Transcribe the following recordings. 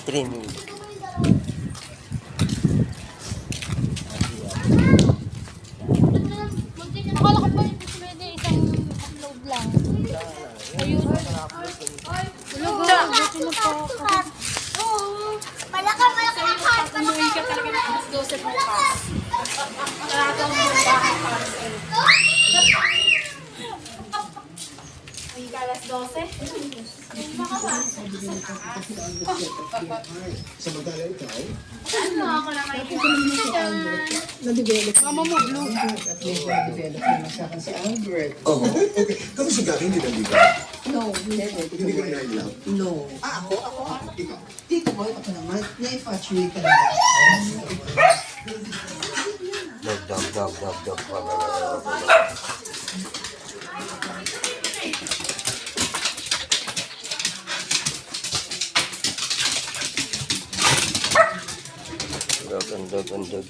3 minutes. Akala ko pa hindi pwede isang upload lang. Ayun. Malaka ang heart. Umuwi ka talaga ng alas 12 bukas. Talagang bubahan para sa iyo. Uwi ka alas 12? Samantala ikaw, Ano ako na kayo? Na-develop. Mama mo, blue. At least na-develop naman sa akin si Albert. oo, okay. Kamusta ka? Hindi nandito? No, hindi. Hindi ka in love? No. Ako? Ikaw? Tito Boy, ako naman. Na-infatuate ka naman. Dog. Dog.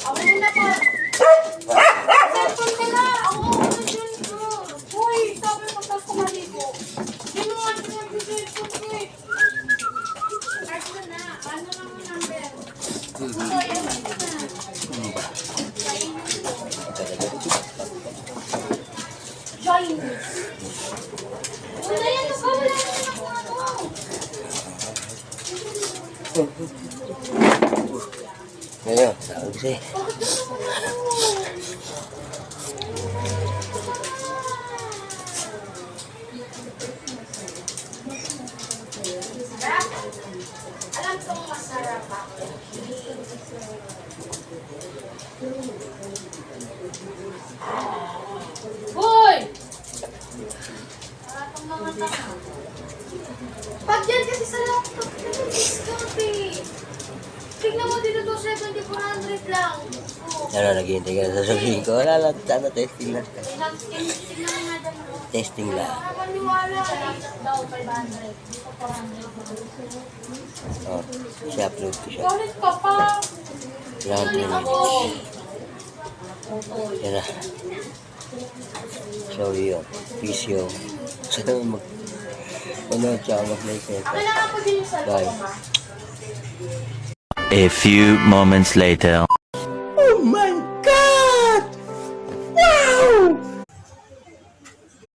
Ako muna pa. Cellphone ka na. Ako muna dyan ko. Uy, sabi mo tapos kumaligo. Ginawa ko yung cellphone ko eh. Card mo na. Ano lang ang number? So, yan na. Join me. Wala yan. Wala yan ako ano. Ngayon, sabi siya. Alam kong masarap ako. Hoy! Parang mga tao. Pag yan kasi sa laptop, discount eh. Tignan mo dito 270, 400 lang. Oh. Ano, naghihintay ka na sa sabihin ko. Wala lang, sana testing lang. Tignan mo nga dyan mo. Testing lang. Nakapaniwala sa laptop daw, 500. Dito 400. Oh, si-upload ko siya. Galit ka pa. Kailangan 3 minutes. Yan na. So, yun. Peace yun. Sana mag-panood siya, mag-like kayo. Akin na nga po din yung cellphone Bye. ko, ma. A few moments later.